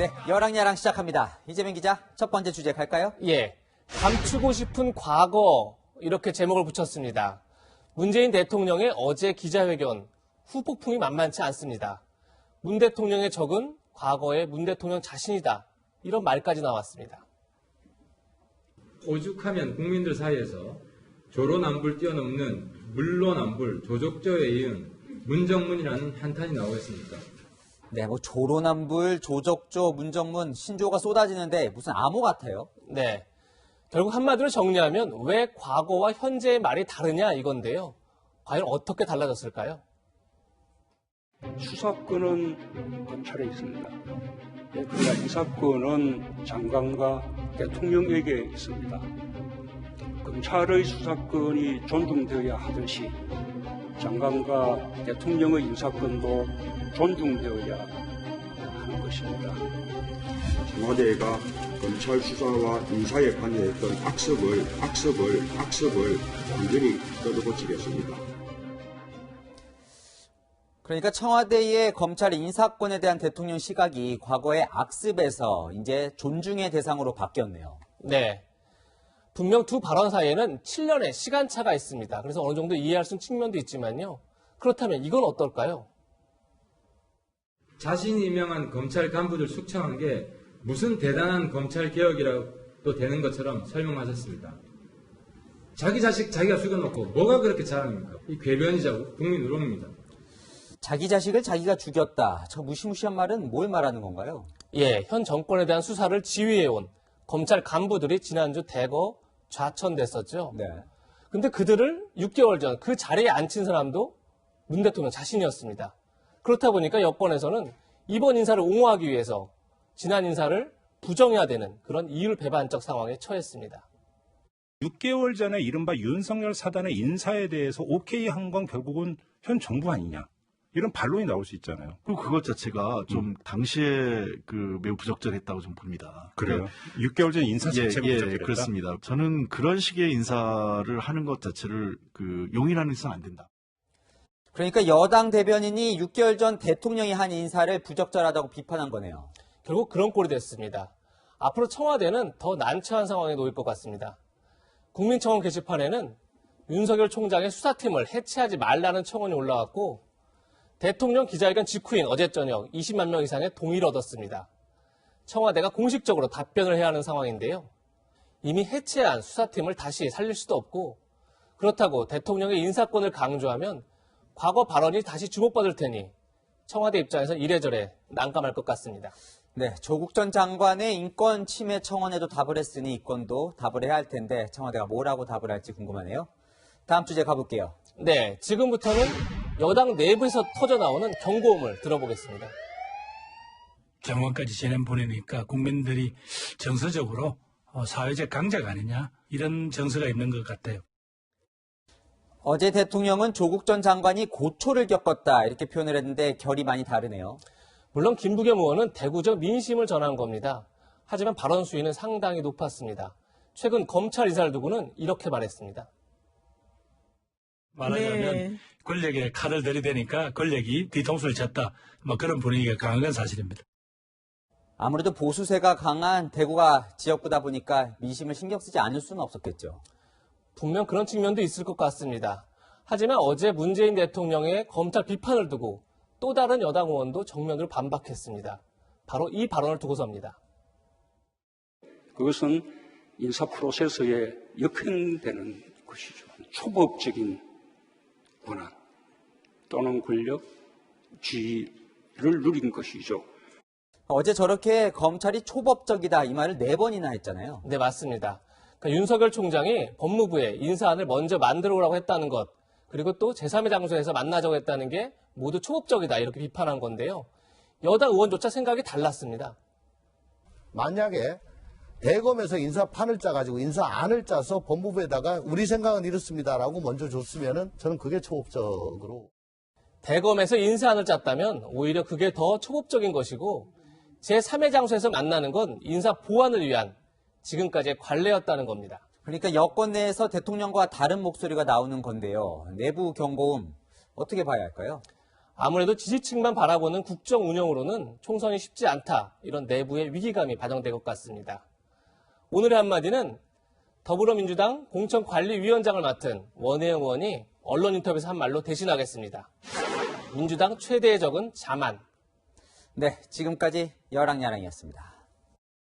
네, 여랑야랑 시작합니다. 이재명 기자, 첫 번째 주제 갈까요? 예, 감추고 싶은 과거 이렇게 제목을 붙였습니다. 문재인 대통령의 어제 기자회견 후폭풍이 만만치 않습니다. 문 대통령의 적은 과거의 문 대통령 자신이다. 이런 말까지 나왔습니다. 오죽하면 국민들 사이에서 조로남불 뛰어넘는 물론남불 조족조에 이은 문정문이라는 한탄이 나오겠습니까? 네, 조로남불, 조적조, 문정문, 신조어가 쏟아지는데 무슨 암호 같아요. 네, 결국 한마디로 정리하면 왜 과거와 현재의 말이 다르냐 이건데요. 과연 어떻게 달라졌을까요? 수사권은 검찰에 있습니다. 그러나 이 사건은 장관과 대통령에게 있습니다. 검찰의 수사권이 존중되어야 하듯이 장관과 대통령의 인사권도 존중되어야 하는 것입니다. 청와대가 검찰 수사와 인사에 관여했던 악습을 완전히 뜯어고치겠습니다. 그러니까 청와대의 검찰 인사권에 대한 대통령 시각이 과거의 악습에서 이제 존중의 대상으로 바뀌었네요. 네. 분명 두 발언 사이에는 7년의 시간차가 있습니다. 그래서 어느 정도 이해할 수 있는 측면도 있지만요. 그렇다면 이건 어떨까요? 자신이 임명한 검찰 간부들 숙청한 게 무슨 대단한 검찰 개혁이라도 되는 것처럼 설명하셨습니다. 자기 자식 자기가 죽여놓고 뭐가 그렇게 잘합니까? 이 궤변이자 국민 우롱입니다. 자기 자식을 자기가 죽였다. 저 무시무시한 말은 뭘 말하는 건가요? 예, 현 정권에 대한 수사를 지휘해온 검찰 간부들이 지난주 대거 좌천됐었죠. 네. 근데 그들을 6개월 전 그 자리에 앉힌 사람도 문 대통령 자신이었습니다. 그렇다 보니까 여권에서는 이번 인사를 옹호하기 위해서 지난 인사를 부정해야 되는 그런 이율배반적 상황에 처했습니다. 6개월 전에 이른바 윤석열 사단의 인사에 대해서 오케이 한 건 결국은 현 정부 아니냐. 이런 반론이 나올 수 있잖아요. 그리고 그것 자체가 좀 당시에 매우 부적절했다고 좀 봅니다. 그래요? 6개월 전 인사 자체가 부적절했다? 그렇습니다. 저는 그런 식의 인사를 하는 것 자체를 용인하는 것은 안 된다. 그러니까 여당 대변인이 6개월 전 대통령이 한 인사를 부적절하다고 비판한 거네요. 결국 그런 꼴이 됐습니다. 앞으로 청와대는 더 난처한 상황에 놓일 것 같습니다. 국민청원 게시판에는 윤석열 총장의 수사팀을 해체하지 말라는 청원이 올라왔고 대통령 기자회견 직후인 어제 저녁 20만 명 이상의 동의를 얻었습니다. 청와대가 공식적으로 답변을 해야 하는 상황인데요. 이미 해체한 수사팀을 다시 살릴 수도 없고 그렇다고 대통령의 인사권을 강조하면 과거 발언이 다시 주목받을 테니 청와대 입장에서 이래저래 난감할 것 같습니다. 네, 조국 전 장관의 인권 침해 청원에도 답을 했으니 이건도 답을 해야 할 텐데 청와대가 뭐라고 답을 할지 궁금하네요. 다음 주제 가볼게요. 네, 지금부터는 여당 내부에서 터져나오는 경고음을 들어보겠습니다. 정원까지 재난 보내니까 국민들이 정서적으로 사회적 강자가 아니냐 이런 정서가 있는 것 같아요. 어제 대통령은 조국 전 장관이 고초를 겪었다 이렇게 표현을 했는데 결이 많이 다르네요. 물론 김부겸 의원은 대구적 민심을 전한 겁니다. 하지만 발언 수위는 상당히 높았습니다. 최근 검찰 인사를 두고는 이렇게 말했습니다. 말하자면 권력에 칼을 들이대니까 권력이 뒤통수를 쳤다. 그런 분위기가 강한 건 사실입니다. 아무래도 보수세가 강한 대구가 지역구다 보니까 민심을 신경 쓰지 않을 수는 없었겠죠. 분명 그런 측면도 있을 것 같습니다. 하지만 어제 문재인 대통령의 검찰 비판을 두고 또 다른 여당 의원도 정면으로 반박했습니다. 바로 이 발언을 두고서입니다. 그것은 인사 프로세스에 역행되는 것이죠. 초법적인 권한 또는 권력 지위를 누린 것이죠. 어제 저렇게 검찰이 초법적이다 이 말을 4번이나 했잖아요. 네, 맞습니다. 그러니까 윤석열 총장이 법무부에 인사안을 먼저 만들어 오라고 했다는 것, 그리고 또 제3의 장소에서 만나자고 했다는 게 모두 초법적이다 이렇게 비판한 건데요. 여당 의원조차 생각이 달랐습니다. 만약에 대검에서 인사판을 짜가지고 인사안을 짜서 법무부에다가 우리 생각은 이렇습니다라고 먼저 줬으면은 저는 그게 초법적으로. 대검에서 인사안을 짰다면 오히려 그게 더 초법적인 것이고 제3의 장소에서 만나는 건 인사 보완을 위한 지금까지의 관례였다는 겁니다. 그러니까 여권 내에서 대통령과 다른 목소리가 나오는 건데요. 내부 경고음 어떻게 봐야 할까요? 아무래도 지지층만 바라보는 국정 운영으로는 총선이 쉽지 않다. 이런 내부의 위기감이 반영된 것 같습니다. 오늘의 한마디는 더불어민주당 공천관리위원장을 맡은 원혜영 의원이 언론 인터뷰에서 한 말로 대신하겠습니다. 민주당 최대의 적은 자만. 네, 지금까지 여랑야랑이었습니다.